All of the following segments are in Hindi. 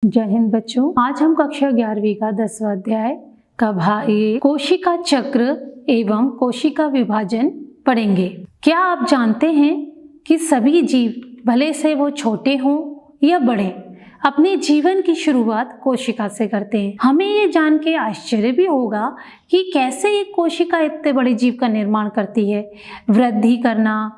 जय हिंद बच्चों, आज हम कक्षा 11वीं का 10वां अध्याय का भाग कोशिका चक्र एवं कोशिका विभाजन पढ़ेंगे। क्या आप जानते हैं कि सभी जीव, भले से वो छोटे हों या बड़े, अपने जीवन की शुरुआत कोशिका से करते हैं। हमें ये जान के आश्चर्य भी होगा कि कैसे एक कोशिका इतने बड़े जीव का निर्माण करती है। वृद्धि करना,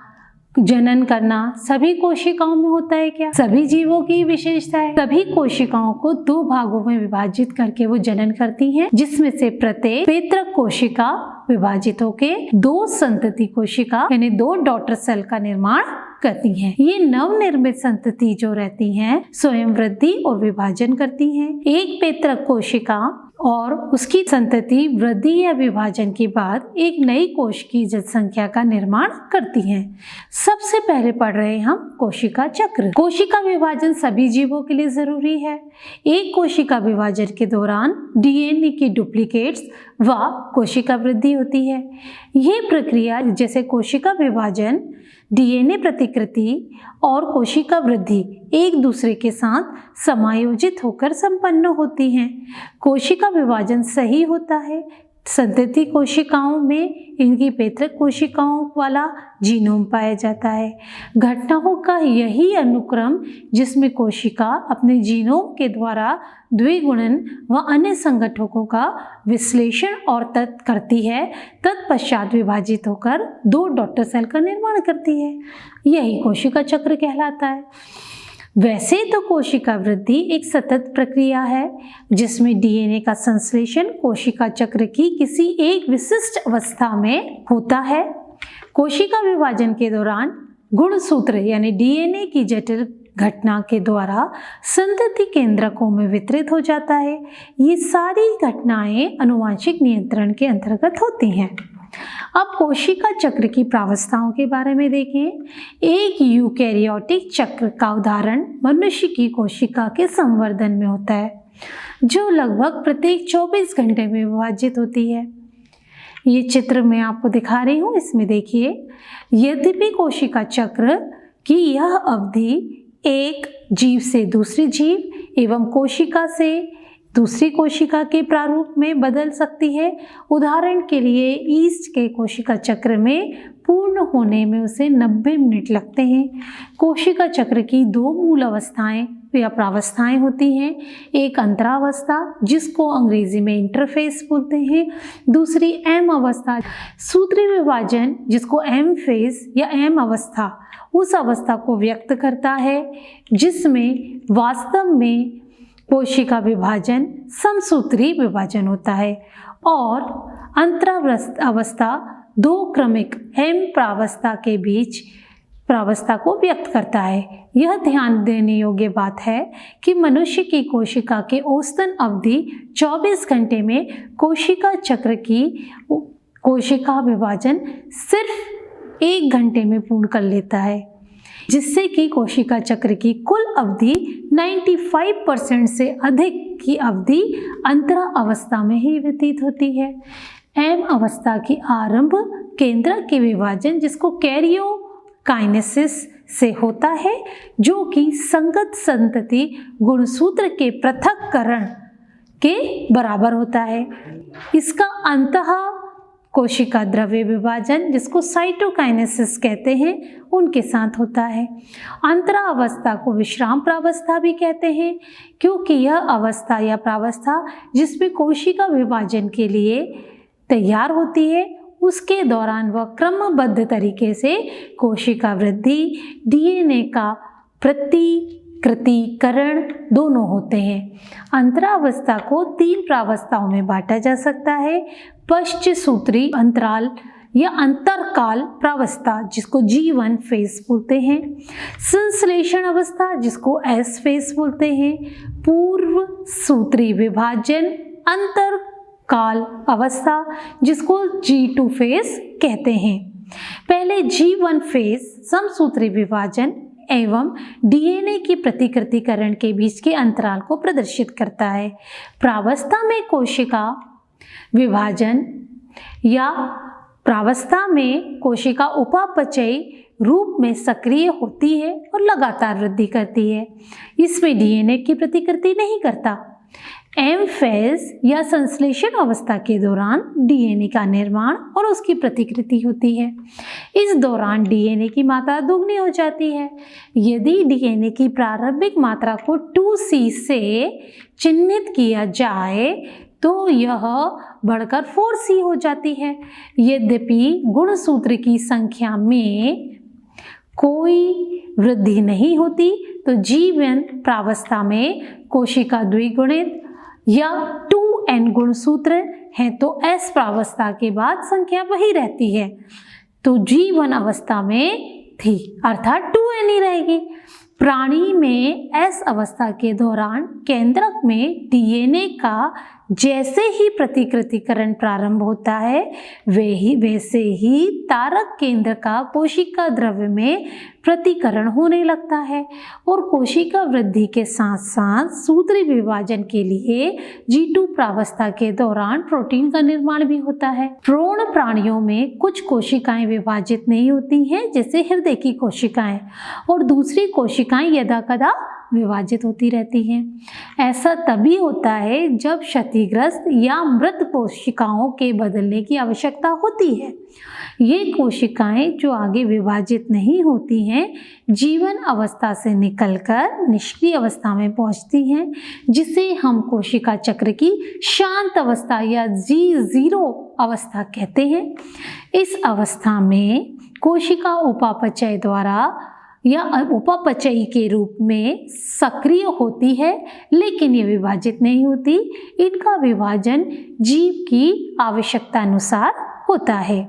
जनन करना सभी कोशिकाओं में होता है क्या? सभी जीवों की विशेषता है। सभी कोशिकाओं को दो भागों में विभाजित करके वो जनन करती हैं, जिसमें से प्रत्येक पेत्रक कोशिका विभाजित होके दो संतति कोशिका यानी दो डॉटर सेल का निर्माण करती हैं। ये नवनिर्मित संतति जो रहती हैं स्वयं वृद्धि और विभाजन करती हैं। एक पेत्रक कोशिका और उसकी संतति वृद्धि या विभाजन के बाद एक नई कोश की जनसंख्या का निर्माण करती हैं। सबसे पहले पढ़ रहे हैं हम कोशिका चक्र। कोशिका विभाजन सभी जीवों के लिए जरूरी है। एक कोशिका विभाजन के दौरान डीएनए की डुप्लीकेट्स व कोशिका वृद्धि होती है। यह प्रक्रिया जैसे कोशिका विभाजन, डीएनए प्रतिकृति और कोशिका वृद्धि एक दूसरे के साथ समायोजित होकर संपन्न होती हैं। कोशिका विभाजन सही होता है संतति कोशिकाओं में इनकी पेत्रक कोशिकाओं वाला जीनोम पाया जाता है। घटनाओं का यही अनुक्रम जिसमें कोशिका अपने जीनोम के द्वारा द्विगुणन व अन्य संगठकों का विश्लेषण और करती है, तत्पश्चात विभाजित होकर दो डॉटर सेल का निर्माण करती है। यही कोशिका चक्र कहलाता है। वैसे तो कोशिका वृद्धि एक सतत प्रक्रिया है जिसमें डीएनए का संश्लेषण कोशिका चक्र की किसी एक विशिष्ट अवस्था में होता है। कोशिका विभाजन के दौरान गुणसूत्र यानी डीएनए की जटिल घटना के द्वारा संतति केंद्रकों में वितरित हो जाता है। ये सारी घटनाएं आनुवंशिक नियंत्रण के अंतर्गत होती हैं। अब कोशिका चक्र की प्रावस्थाओं के बारे में देखें। एक यूकैरियोटिक चक्र का उदाहरण मनुष्य की कोशिका के संवर्धन में होता है, जो लगभग प्रत्येक 24 घंटे में विभाजित होती है। ये चित्र मैं आपको दिखा रही हूँ, इसमें देखिए। यद्यपि कोशिका चक्र की यह अवधि एक जीव से दूसरी जीव एवं कोशिका से दूसरी कोशिका के प्रारूप में बदल सकती है। उदाहरण के लिए ईस्ट के कोशिका चक्र में पूर्ण होने में उसे 90 मिनट लगते हैं। कोशिका चक्र की दो मूल अवस्थाएं या प्रावस्थाएं होती हैं। एक अंतरावस्था जिसको अंग्रेजी में इंटरफेस बोलते हैं, दूसरी एम अवस्था सूत्री विभाजन जिसको एम फेज या एम अवस्था उस अवस्था को व्यक्त करता है, जिसमें वास्तव में कोशिका विभाजन समसूत्री विभाजन होता है। और अंतरावस्था दो क्रमिक एम प्रावस्था के बीच प्रावस्था को व्यक्त करता है। यह ध्यान देने योग्य बात है कि मनुष्य की कोशिका के औसतन अवधि 24 घंटे में कोशिका चक्र की कोशिका विभाजन सिर्फ 1 घंटे में पूर्ण कर लेता है, जिससे कि कोशिका चक्र की कुल अवधि 95% से अधिक की अवधि अंतरा अवस्था में ही व्यतीत होती है। एम अवस्था की आरंभ केंद्रक के विभाजन जिसको कैरियोकाइनेसिस से होता है, जो कि संगत संतति गुणसूत्र के पृथक्करण के बराबर होता है। इसका अंतः कोशिका द्रव्य विभाजन जिसको साइटोकाइनेसिस कहते हैं उनके साथ होता है। अंतरा अवस्था को विश्राम प्रावस्था भी कहते हैं, क्योंकि यह अवस्था या प्रावस्था जिसमें कोशिका विभाजन के लिए तैयार होती है, उसके दौरान वह क्रमबद्ध तरीके से कोशिका वृद्धि, डीएनए का प्रतिकृतिकरण दोनों होते हैं। अंतरावस्था को 3 प्रावस्थाओं में बांटा जा सकता है। पश्चसूत्री अंतराल या अंतरकाल प्रावस्था जिसको G1 फेज बोलते हैं, संश्लेषण अवस्था जिसको S फेज बोलते हैं, पूर्व सूत्री विभाजन अंतरकाल अवस्था जिसको G2 फेज कहते हैं। पहले G1 फेज समसूत्री विभाजन एवं डीएनए की प्रतिकृतिकरण के बीच के अंतराल को प्रदर्शित करता है। प्रावस्था में कोशिका विभाजन या प्रावस्था में कोशिका उपापचयी रूप में सक्रिय होती है और लगातार वृद्धि करती है। इसमें डीएनए की प्रतिकृति नहीं करता। एम फेज या संश्लेषण अवस्था के दौरान डीएनए का निर्माण और उसकी प्रतिकृति होती है। इस दौरान डीएनए की मात्रा दोगुनी हो जाती है। यदि डीएनए की प्रारंभिक मात्रा को 2C से चिह्नित किया जाए तो यह बढ़कर 4C हो जाती है। यद्यपि गुणसूत्र की संख्या में कोई वृद्धि नहीं होती तो जीवन प्रावस्था में कोशिका द्विगुणित या 2N गुणसूत्र है तो S प्रावस्था के बाद संख्या वही रहती है, तो G1 अवस्था में थी अर्थात 2N ही रहेगी। प्राणी में S अवस्था के दौरान केंद्रक में डीएनए का जैसे ही प्रतिकृतिकरण प्रारंभ होता है वैसे ही तारक केंद्र का कोशिका द्रव्य में प्रतिकरण होने लगता है और कोशिका वृद्धि के साथ साथ सूत्री विभाजन के लिए G2 प्रावस्था के दौरान प्रोटीन का निर्माण भी होता है। प्रोण प्राणियों में कुछ कोशिकाएं विभाजित नहीं होती हैं जैसे हृदय की कोशिकाएं, और दूसरी कोशिकाएं यदाकदा विभाजित होती रहती हैं। ऐसा तभी होता है जब क्षतिग्रस्त या मृत कोशिकाओं के बदलने की आवश्यकता होती है। ये कोशिकाएं जो आगे विभाजित नहीं होती हैं जीवन अवस्था से निकलकर निष्क्रिय अवस्था में पहुंचती हैं, जिसे हम कोशिका चक्र की शांत अवस्था या G0 अवस्था कहते हैं। इस अवस्था में कोशिका उपापचय द्वारा या उपापचयी के रूप में सक्रिय होती है, लेकिन ये विभाजित नहीं होती। इनका विभाजन जीव की आवश्यकता अनुसार होता है।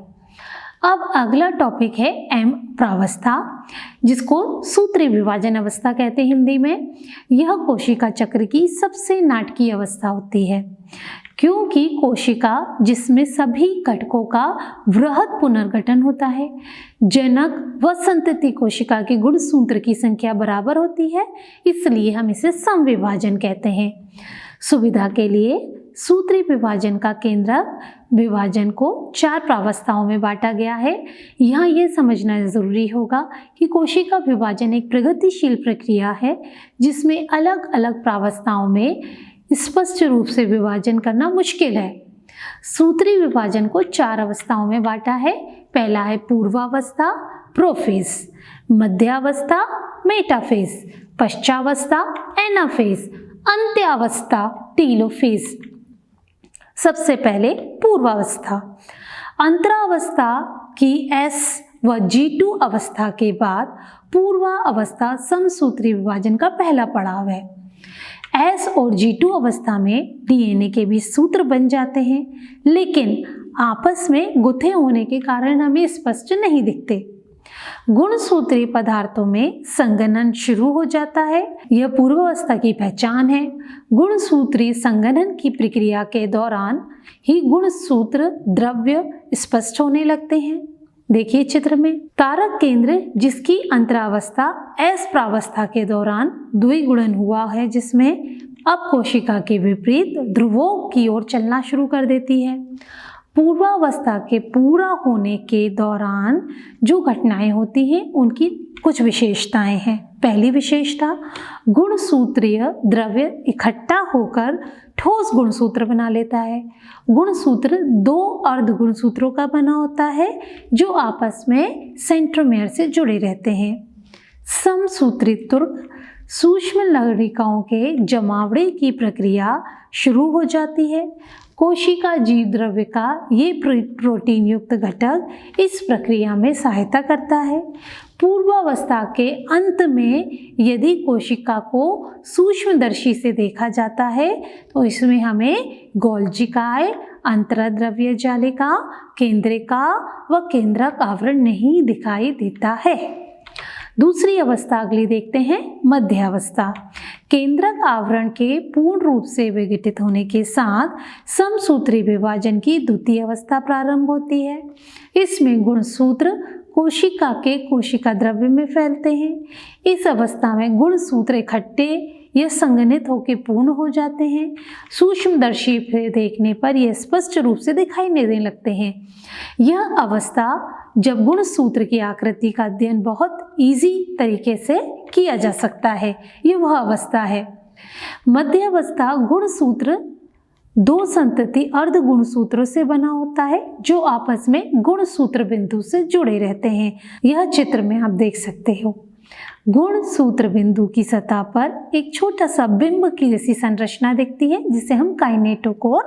अब अगला टॉपिक है एम प्रावस्था, जिसको सूत्री विभाजन अवस्था कहते हैं हिंदी में। यह कोशिका चक्र की सबसे नाटकीय अवस्था होती है, क्योंकि कोशिका जिसमें सभी घटकों का वृहद पुनर्गठन होता है। जनक व संतति कोशिका की गुणसूत्र की संख्या बराबर होती है, इसलिए हम इसे समविभाजन कहते हैं। सुविधा के लिए सूत्री विभाजन का केंद्रक विभाजन को 4 प्रावस्थाओं में बांटा गया है। यहाँ यह समझना जरूरी होगा कि कोशिका विभाजन एक प्रगतिशील प्रक्रिया है जिसमें अलग अलग प्रावस्थाओं में स्पष्ट रूप से विभाजन करना मुश्किल है। सूत्री विभाजन को 4 अवस्थाओं में बांटा है। पहला है पूर्वावस्था प्रोफेज, मध्यावस्था मेटाफेज, पश्चावस्था एनाफेज, अंत्यावस्था टीलोफेज। सबसे पहले पूर्वावस्था। अंतरावस्था की S व G2 अवस्था के बाद पूर्वावस्था समसूत्री विभाजन का पहला पड़ाव है। S और G2 अवस्था में डीएनए के भी सूत्र बन जाते हैं, लेकिन आपस में गुथे होने के कारण हमें स्पष्ट नहीं दिखते। गुणसूत्रीय पदार्थों में संघनन शुरू हो जाता है, यह पूर्वावस्था की पहचान है। गुणसूत्रीय संघनन की प्रक्रिया के दौरान ही गुणसूत्र द्रव्य स्पष्ट होने लगते हैं। देखिए चित्र में तारक केंद्र जिसकी अंतरावस्था S प्रावस्था के दौरान द्विगुणन हुआ है, जिसमें अब कोशिका के विपरीत ध्रुवों की ओर चलना शुरू कर देती है। पूर्वावस्था के पूरा होने के दौरान जो घटनाएं होती हैं उनकी कुछ विशेषताएं हैं। पहली विशेषता, गुणसूत्रीय द्रव्य इकट्ठा होकर ठोस गुणसूत्र बना लेता है। गुणसूत्र 2 अर्ध गुणसूत्रों का बना होता है जो आपस में सेंट्रोमेयर से जुड़े रहते हैं। समसूत्रित तुर्क सूक्ष्म लवणिकाओं के जमावड़े की प्रक्रिया शुरू हो जाती है। कोशिका जीव द्रव्य का ये प्रोटीन युक्त घटक इस प्रक्रिया में सहायता करता है। पूर्वावस्था के अंत में यदि कोशिका को सूक्ष्मदर्शी से देखा जाता है तो इसमें हमें गोल्जिकाएं, अंतरद्रव्य जालिका, केंद्रिका व केंद्रक आवरण नहीं दिखाई देता है। दूसरी अवस्था अगली देखते हैं, मध्यावस्था। केंद्रक आवरण के पूर्ण रूप से विघटित होने के साथ समसूत्री विभाजन की द्वितीय अवस्था प्रारंभ होती है। इसमें गुणसूत्र कोशिका के कोशिका द्रव्य में फैलते हैं। इस अवस्था में गुणसूत्र इकट्ठे यह संघनित होकर पूर्ण हो जाते हैं। सूक्ष्मदर्शी से देखने पर यह स्पष्ट रूप से दिखाई देने लगते हैं। यह अवस्था जब गुणसूत्र की आकृति का अध्ययन बहुत इजी तरीके से किया जा सकता है, ये वह अवस्था है। मध्यावस्था गुणसूत्र दो संतति अर्ध गुणसूत्रों से बना होता है जो आपस में गुणसूत्र बिंदु से जुड़े रहते हैं। यह चित्र में आप देख सकते हो। गुणसूत्र बिंदु की सतह पर एक छोटा सा बिंब की जैसी संरचना दिखती है जिसे हम काइनेटोकोर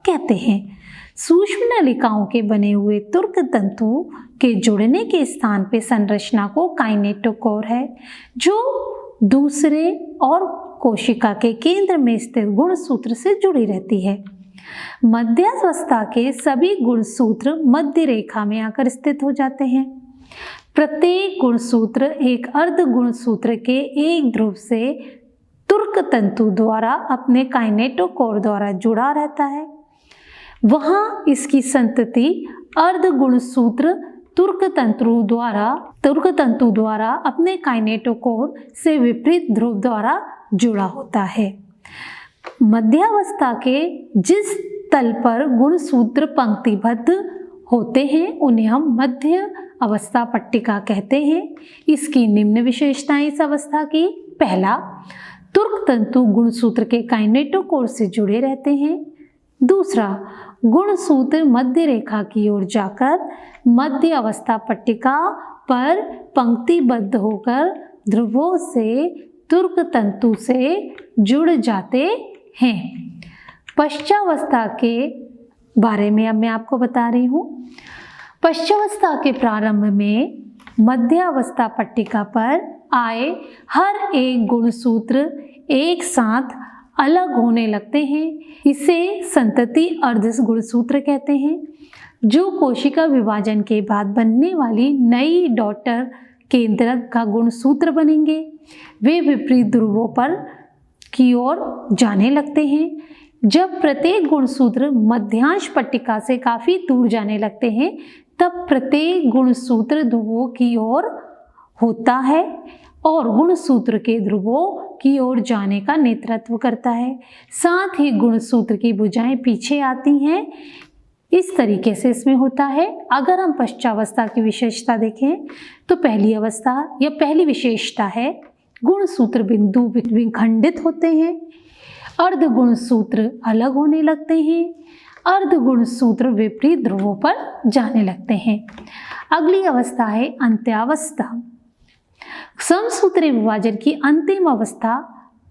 कहते हैं। सूक्ष्म नलिकाओं के बने हुए तुर्क तंतु के जुड़ने के स्थान पे संरचना को काइनेटोकोर है जो दूसरे और कोशिका के केंद्र में स्थित गुणसूत्र से जुड़ी रहती है। मध्यावस्था के सभी गुणसूत्र मध्य रेखा में आकर स्थित हो जाते हैं। प्रत्येक गुणसूत्र एक अर्ध गुणसूत्र के एक ध्रुव से तुर्क तंतु द्वारा अपने काइनेटोकोर द्वारा जुड़ा रहता है। वहां इसकी संतति अर्ध गुणसूत्र तुर्क तंतु द्वारा अपने काइनेटोकोर से विपरीत ध्रुव द्वारा जुड़ा होता है। मध्यावस्था के जिस तल पर गुणसूत्र पंक्तिबद्ध होते हैं उन्हें हम मध्य अवस्था पट्टिका कहते हैं। इसकी निम्न विशेषताएं इस अवस्था की: पहला, तुर्क तंतु गुणसूत्र के काइनेटोकोर से जुड़े रहते हैं। दूसरा, गुणसूत्र मध्य रेखा की ओर जाकर मध्य अवस्था पट्टिका पर पंक्तिबद्ध होकर ध्रुवों से तुर्क तंतु से जुड़ जाते हैं। पश्चावस्था के बारे में अब मैं आपको बता रही हूँ। पश्चावस्था के प्रारंभ में मध्यावस्था पट्टिका पर आए हर एक गुणसूत्र एक साथ अलग होने लगते हैं। इसे संतति अर्ध गुणसूत्र कहते हैं जो कोशिका विभाजन के बाद बनने वाली नई डॉटर केंद्रक का गुणसूत्र बनेंगे। वे विपरीत ध्रुवों पर की ओर जाने लगते हैं। जब प्रत्येक गुणसूत्र मध्यांश पट्टिका से काफी दूर जाने लगते हैं तब प्रत्येक गुणसूत्र ध्रुवों की ओर होता है और गुणसूत्र के ध्रुवों की ओर जाने का नेतृत्व करता है। साथ ही गुणसूत्र की भुजाएं पीछे आती हैं। इस तरीके से इसमें होता है। अगर हम पश्चावस्था की विशेषता देखें तो पहली अवस्था या पहली विशेषता है गुणसूत्र बिंदु विखंडित होते हैं, अर्ध गुणसूत्र अलग होने लगते हैं, अर्ध गुणसूत्र विपरीत ध्रुवों पर जाने लगते हैं। अगली अवस्था है अंत्यावस्था। समसूत्री विभाजन की अंतिम अवस्था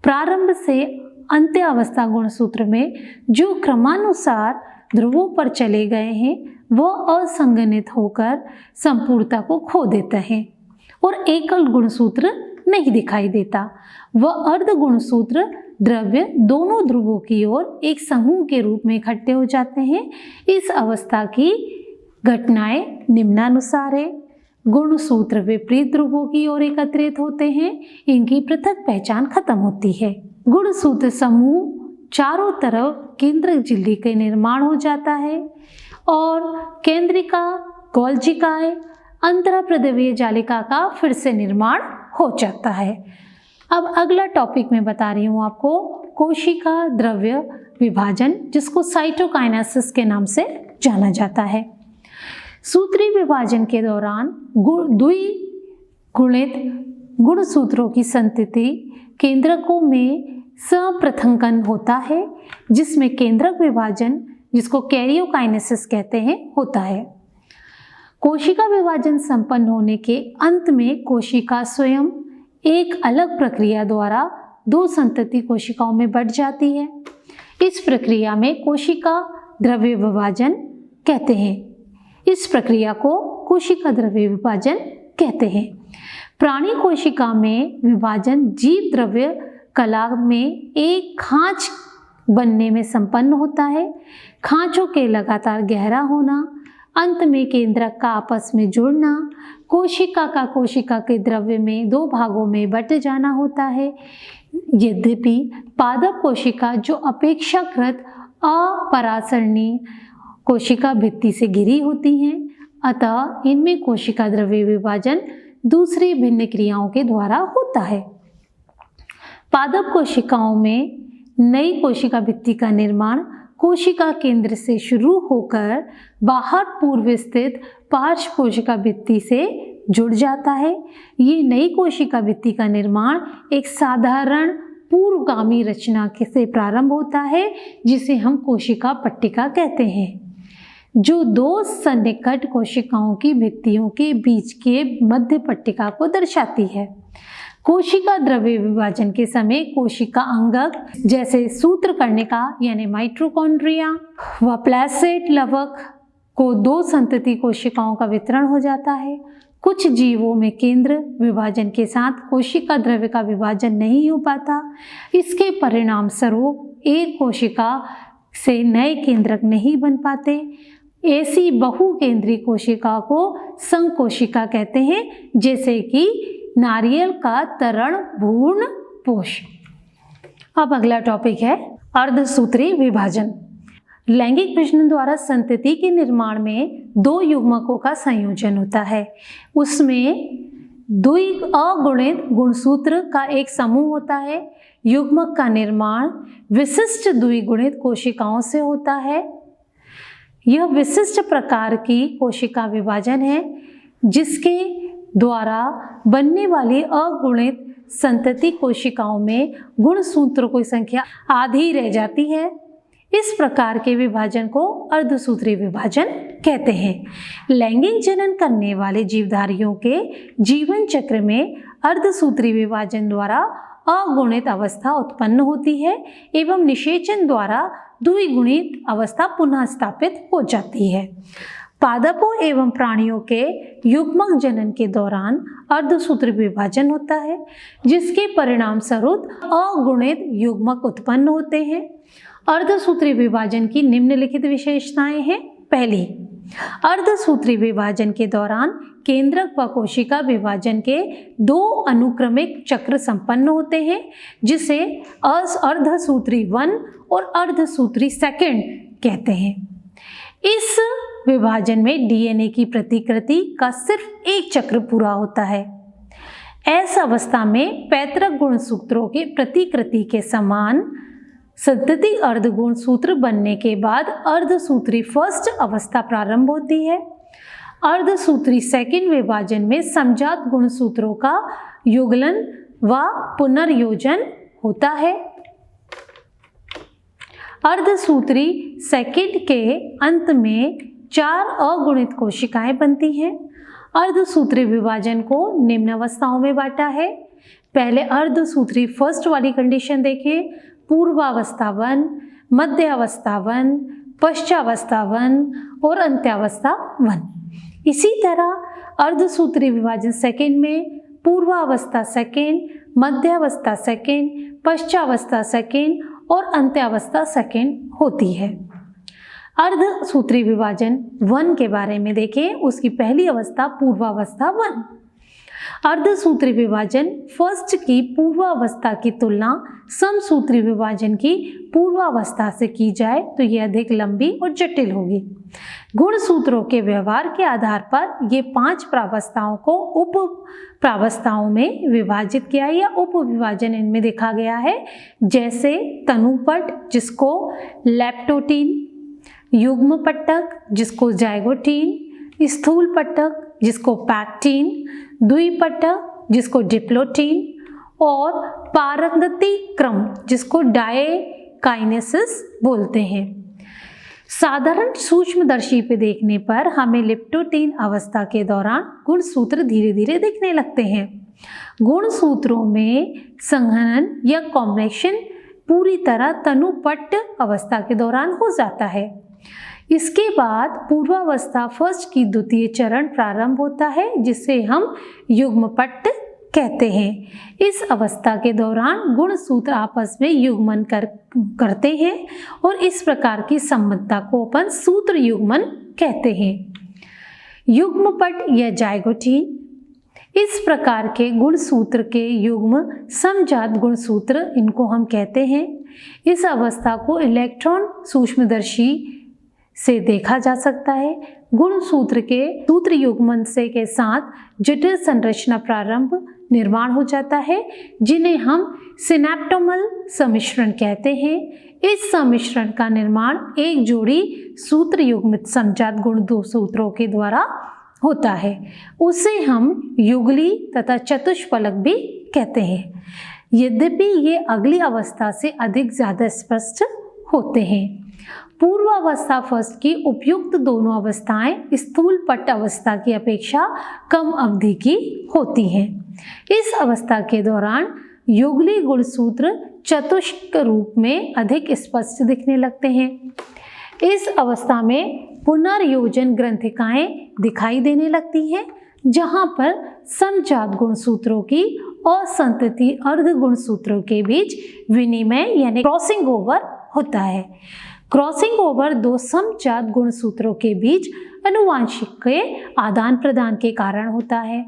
प्रारंभ से अंत्यावस्था गुणसूत्र में जो क्रमानुसार ध्रुवों पर चले गए हैं वह असंगनित होकर संपूर्णता को खो देते हैं और एकल गुणसूत्र नहीं दिखाई देता। वह अर्ध गुणसूत्र द्रव्य दोनों ध्रुवों की ओर एक समूह के रूप में इकट्ठे हो जाते हैं। इस अवस्था की घटनाएं निम्नानुसार है। गुणसूत्र विपरीत ध्रुवों की ओर एकत्रित होते हैं, इनकी पृथक पहचान खत्म होती है। गुणसूत्र समूह चारों तरफ केंद्रक झिल्ली के निर्माण हो जाता है और केंद्रिका, गोल्जिकाएं, अंतःप्रद्रव्य जालिका का फिर से निर्माण हो जाता है। अब अगला टॉपिक मैं बता रही हूँ आपको कोशिका द्रव्य विभाजन, जिसको साइटोकाइनेसिस के नाम से जाना जाता है। सूत्री विभाजन के दौरान द्विगुणित गुणसूत्रों की संतति केंद्रकों में सपृथंकन होता है, जिसमें केंद्रक विभाजन, जिसको कैरियोकाइनेसिस कहते हैं, होता है। कोशिका विभाजन संपन्न होने के अंत में कोशिका स्वयं एक अलग प्रक्रिया द्वारा दो संतति कोशिकाओं में बढ़ जाती है। इस प्रक्रिया में कोशिका द्रव्य विभाजन कहते हैं। इस प्रक्रिया को कोशिका द्रव्य विभाजन कहते हैं। प्राणी कोशिका में विभाजन जीव द्रव्य कला में एक खांच बनने में संपन्न होता है। खांचों के लगातार गहरा होना, अंत में केंद्रक का आपस में जुड़ना, कोशिका का कोशिका के द्रव्य में दो भागों में बट जाना होता है। यद्यपि पादप कोशिका जो अपेक्षाकृत अपरासरणीय कोशिका भित्ति से घिरी होती हैं, अतः इनमें कोशिका द्रव्य विभाजन दूसरी भिन्न क्रियाओं के द्वारा होता है। पादप कोशिकाओं में नई कोशिका भित्ति का निर्माण कोशिका केंद्र से शुरू होकर बाहर पूर्व स्थित पार्श्व कोशिका भित्ति से जुड़ जाता है। ये नई कोशिका भित्ति का निर्माण एक साधारण पूर्वगामी रचना से प्रारंभ होता है, जिसे हम कोशिका पट्टिका कहते हैं, जो दो सन्निकट कोशिकाओं की भित्तियों के बीच के मध्य पट्टिका को दर्शाती है। कोशिका द्रव्य विभाजन के समय कोशिका अंगक जैसे सूत्रकर्णिका यानी माइटोकॉन्ड्रिया व प्लेसेट लवक को दो संतति कोशिकाओं का वितरण हो जाता है। कुछ जीवों में केंद्र विभाजन के साथ कोशिका द्रव्य का विभाजन नहीं हो पाता। इसके परिणाम स्वरूप एक कोशिका से नए केंद्रक नहीं बन पाते। ऐसी बहुकेंद्रीय कोशिका को संकोशिका कहते हैं, जैसे कि नारियल का तरण भ्रूण पोष। अब अगला टॉपिक है अर्धसूत्री विभाजन। लैंगिक प्रजनन द्वारा संतति के निर्माण में दो युग्मकों का संयोजन होता है। उसमें द्वि अगुणित गुणसूत्र का एक समूह होता है। युग्मक का निर्माण विशिष्ट द्विगुणित कोशिकाओं से होता है। यह विशिष्ट प्रकार की कोशिका विभाजन है, जिसके द्वारा बनने वाली अगुणित संतति कोशिकाओं में गुणसूत्रों की संख्या आधी रह जाती है। इस प्रकार के विभाजन को अर्धसूत्री विभाजन कहते हैं। लैंगिक जनन करने वाले जीवधारियों के जीवन चक्र में अर्धसूत्री विभाजन द्वारा अगुणित अवस्था उत्पन्न होती है एवं निषेचन द्वारा द्विगुणित अवस्था पुनः स्थापित हो जाती है। पादपों एवं प्राणियों के युग्मक जनन के दौरान अर्धसूत्री विभाजन होता है, जिसके परिणाम स्वरूप अगुणित युग्मक उत्पन्न होते हैं। अर्धसूत्री विभाजन की निम्नलिखित विशेषताएं हैं। पहली, अर्धसूत्री विभाजन के दौरान केंद्रक व कोशिका विभाजन के दो अनुक्रमिक चक्र संपन्न होते हैं, जिसे अर्धसूत्री 1 और अर्धसूत्री 2 कहते हैं। इस विभाजन में डीएनए की प्रतिकृति का सिर्फ एक चक्र पूरा होता है। ऐसा अवस्था में पैतृक गुणसूत्रों की प्रतिकृति के समान संतति अर्धगुणसूत्र बनने के बाद अर्धसूत्री फर्स्ट अवस्था प्रारंभ होती है। अर्धसूत्री 2 विभाजन में समजात गुणसूत्रों का युगलन व पुनर्योजन होता है। अर्धसूत्री 2 के अंत में 4 अगुणित कोशिकाएं बनती हैं। अर्धसूत्री विभाजन को निम्न अवस्थाओं में बांटा है। पहले अर्धसूत्री फर्स्ट वाली कंडीशन देखें, पूर्वावस्था 1, मध्य अवस्था 1, पश्चावस्था 1 और अंत्यावस्था 1। इसी तरह अर्धसूत्री विभाजन 2 में पूर्वावस्था 2, मध्यावस्था 2, पश्चावस्था 2 और अंत्यावस्था 2 होती है। अर्धसूत्री विभाजन 1 के बारे में देखें, उसकी पहली अवस्था पूर्वावस्था 1। अर्धसूत्री विभाजन फर्स्ट की पूर्वावस्था की तुलना समसूत्री विभाजन की पूर्वावस्था से की जाए तो यह अधिक लंबी और जटिल होगी। गुणसूत्रों के व्यवहार के आधार पर ये 5 प्रावस्थाओं को उप प्रावस्थाओं में विभाजित किया या उप विभाजन इनमें देखा गया है, जैसे तनुपट जिसको लैप्टोटीन, युग्म पट्टक जिसको जाइगोटीन, स्थूल पट्टक जिसको पैक्टीन, द्विपट्टक जिसको डिप्लोटीन और पारंगति क्रम जिसको डायकाइनेसिस बोलते हैं। साधारण सूक्ष्मदर्शी पे देखने पर हमें लिप्टोटीन अवस्था के दौरान गुणसूत्र धीरे धीरे दिखने लगते हैं। गुणसूत्रों में संघनन या कॉम्बिनेशन पूरी तरह तनुपट्ट अवस्था के दौरान हो जाता है। इसके बाद पूर्वावस्था फर्स्ट की द्वितीय चरण प्रारंभ होता है, जिसे हम युग्मपट्ट कहते हैं। इस अवस्था के दौरान गुणसूत्र आपस में युग्मन करते हैं और इस प्रकार की संबद्धता को अपन सूत्र युग्मन कहते हैं। युग्मपट या जाइगोटीन इस प्रकार के गुणसूत्र के युग्म समजात गुणसूत्र इनको हम कहते हैं। इस अवस्था को इलेक्ट्रॉन सूक्ष्मदर्शी से देखा जा सकता है। गुणसूत्र के सूत्र युग्मन से के साथ जटिल संरचना प्रारंभ निर्माण हो जाता है, जिन्हें हम सिनेप्टोमल सम्मिश्रण कहते हैं। इस सम्मिश्रण का निर्माण एक जोड़ी सूत्र युग्मित समजात गुण दो सूत्रों के द्वारा होता है। उसे हम युगली तथा चतुष्फलक भी कहते हैं। यद्यपि ये अगली अवस्था से अधिक ज्यादा स्पष्ट होते हैं। पूर्व अवस्था फर्स्ट की उपयुक्त दोनों अवस्थाएं स्थूल पट अवस्था की अपेक्षा कम अवधि की होती हैं। इस अवस्था के दौरान युगली गुणसूत्र चतुष्क रूप में अधिक स्पष्ट दिखने लगते हैं। इस अवस्था में पुनर्योजन ग्रंथिकाएं दिखाई देने लगती हैं, जहां पर समजात गुणसूत्रों की और संतति अर्ध गुणसूत्रों के बीच विनिमय यानी क्रॉसिंग ओवर होता है। क्रॉसिंग ओवर दो समजात गुणसूत्रों के बीच अनुवांशिक के आदान प्रदान के कारण होता है।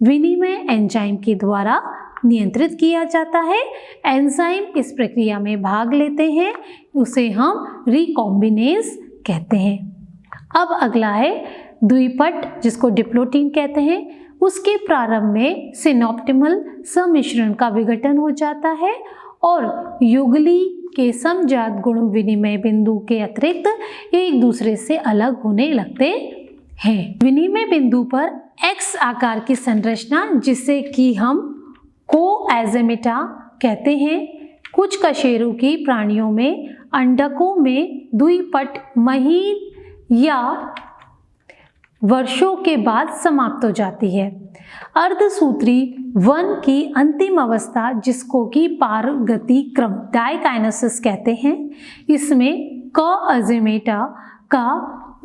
विनिमय एंजाइम के द्वारा नियंत्रित किया जाता है। एंजाइम इस प्रक्रिया में भाग लेते हैं, उसे हम रिकॉम्बिनेज कहते हैं। अब अगला है द्विपट, जिसको डिप्लोटीन कहते हैं। उसके प्रारंभ में सिनॉप्टिमल सम्मिश्रण का विघटन हो जाता है और युगली के समजात गुण विनिमय बिंदु के अतिरिक्त एक दूसरे से अलग होने लगते हैं। विनिमय बिंदु पर एक्स आकार की संरचना, जिसे कि हम कोएजेमेटा कहते हैं, कुछ कशेरुकी प्राणियों में अंडकों में द्विपट महीन या वर्षों के बाद समाप्त हो जाती है। अर्धसूत्री वन की अंतिम अवस्था, जिसको कि पारगति क्रम डायकाइनेसिस कहते हैं, इसमें कोएजेमेटा का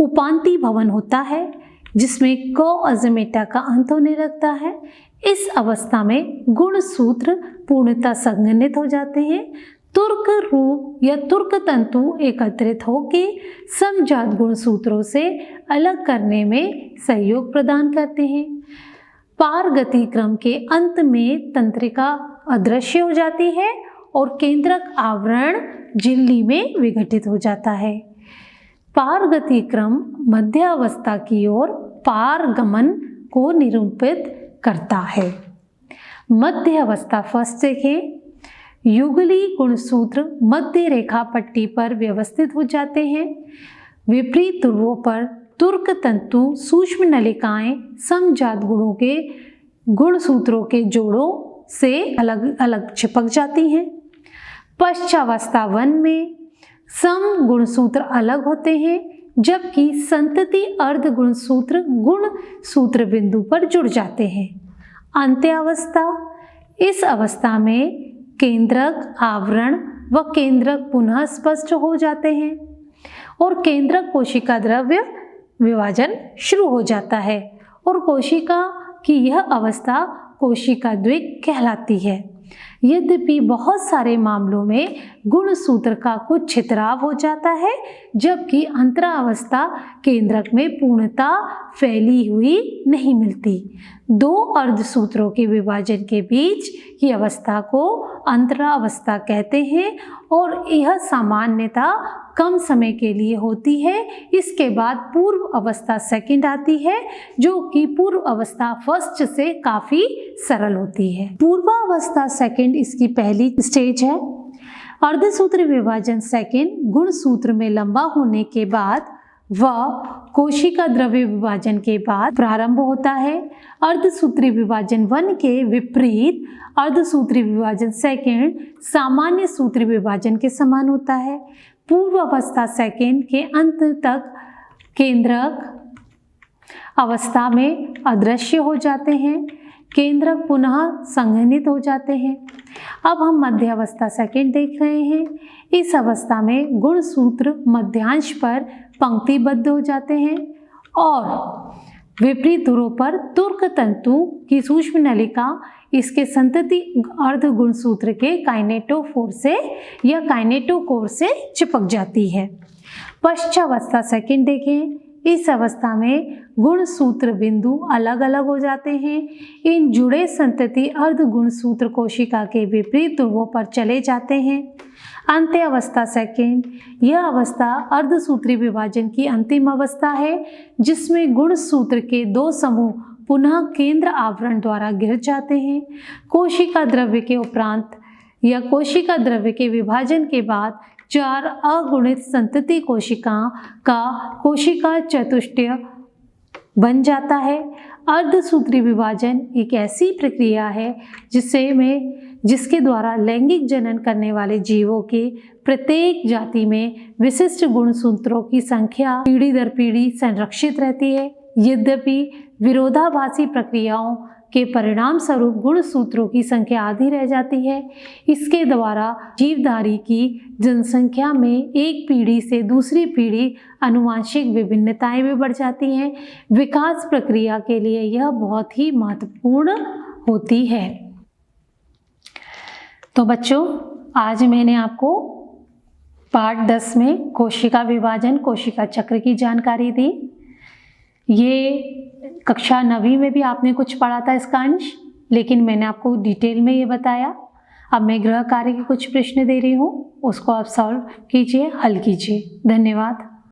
उपांती भवन होता है, जिसमें कोएजेमेटा का अंत होने लगता है। इस अवस्था में गुणसूत्र पूर्णतः संघनित हो जाते हैं। तुर्क रूप या तुर्क तंतु एकत्रित होकर समजात गुणसूत्रों से अलग करने में सहयोग प्रदान करते हैं। पारगति क्रम के अंत में तंत्रिका अदृश्य हो जाती है और केंद्रक आवरण झिल्ली में विघटित हो जाता है। पारगति क्रम मध्य अवस्था की ओर पारगमन को निरूपित करता है। मध्य अवस्था फर्स्ट देखें। युगली गुणसूत्र मध्य रेखा पट्टी पर व्यवस्थित हो जाते हैं। विपरीत ध्रुवों पर तुर्क तंतु सूक्ष्म नलिकाएं समजात गुणों के गुणसूत्रों के जोड़ों से अलग अलग चिपक जाती हैं। पश्चावस्था वन में सम गुणसूत्र अलग होते हैं, जबकि संतति अर्ध गुणसूत्र गुण सूत्र बिंदु पर जुड़ जाते हैं। अंत्यावस्था, इस अवस्था में केंद्रक आवरण व केंद्रक पुनः स्पष्ट हो जाते हैं और केंद्रक कोशिका द्रव्य विभाजन शुरू हो जाता है और कोशिका की यह अवस्था कोशिका द्विक कहलाती है। यद्यपि बहुत सारे मामलों में गुणसूत्र का कुछ छितराव हो जाता है, जबकि अंतरावस्था केंद्रक में पूर्णता फैली हुई नहीं मिलती। दो अर्धसूत्रों के विभाजन के बीच की अवस्था को अंतरावस्था कहते हैं और यह सामान्यतः कम समय के लिए होती है। इसके बाद पूर्व अवस्था सेकंड आती है, जो कि पूर्व अवस्था फर्स्ट से काफ़ी सरल होती है। पूर्वावस्था सेकंड इसकी पहली स्टेज है। अर्धसूत्री विभाजन सेकंड गुणसूत्र में लंबा होने के बाद व कोशिका द्रव्य विभाजन के बाद प्रारंभ होता है। अर्धसूत्री विभाजन वन के विपरीत अर्धसूत्री विभाजन सेकंड सामान्य सूत्री विभाजन के समान होता है। पूर्व अवस्था सेकंड के अंत तक केंद्रक अवस्था में अदृश्य हो जाते हैं, केंद्रक पुनः संघनित हो जाते हैं। अब हम मध्य अवस्था सेकंड देख रहे हैं। इस अवस्था में गुणसूत्र मध्यांश पर पंक्तिबद्ध हो जाते हैं और विपरीत ध्रुवों पर तुर्क तंतु की सूक्ष्म नलिका इसके संतति अर्ध गुणसूत्र के काइनेटोफोर से या काइनेटोकोर से चिपक जाती है। पश्चावस्था सेकंड देखें। इस अवस्था में गुणसूत्र बिंदु अलग अलग हो जाते हैं। इन जुड़े संतति अर्ध गुणसूत्र कोशिका के विपरीत ध्रुवों पर चले जाते हैं। अंत्य अवस्था सेकंड, यह अवस्था अर्धसूत्री विभाजन की अंतिम अवस्था है, जिसमें गुणसूत्र के दो समूह पुनः केंद्र आवरण द्वारा गिर जाते हैं। कोशिका द्रव्य के उपरांत या कोशिका द्रव्य के विभाजन के बाद 4 अगुणित संतति कोशिकाओं का कोशिका चतुष्टय बन जाता है। अर्धसूत्री विभाजन एक ऐसी प्रक्रिया है जिसके द्वारा लैंगिक जनन करने वाले जीवों के प्रत्येक जाति में विशिष्ट गुणसूत्रों की संख्या पीढ़ी दर पीढ़ी संरक्षित रहती है। यद्यपि विरोधाभासी प्रक्रियाओं के परिणाम स्वरूप गुणसूत्रों की संख्या आधी रह जाती है। इसके द्वारा जीवधारी की जनसंख्या में एक पीढ़ी से दूसरी पीढ़ी आनुवंशिक विभिन्नताएं भी बढ़ जाती हैं। विकास प्रक्रिया के लिए यह बहुत ही महत्वपूर्ण होती है। तो बच्चों, आज मैंने आपको पार्ट 10 में कोशिका विभाजन, कोशिका चक्र की जानकारी दी। ये कक्षा 9वीं में भी आपने कुछ पढ़ा था इसका अंश, लेकिन मैंने आपको डिटेल में ये बताया। अब मैं गृह कार्य के कुछ प्रश्न दे रही हूँ, उसको आप सॉल्व कीजिए, हल कीजिए। धन्यवाद।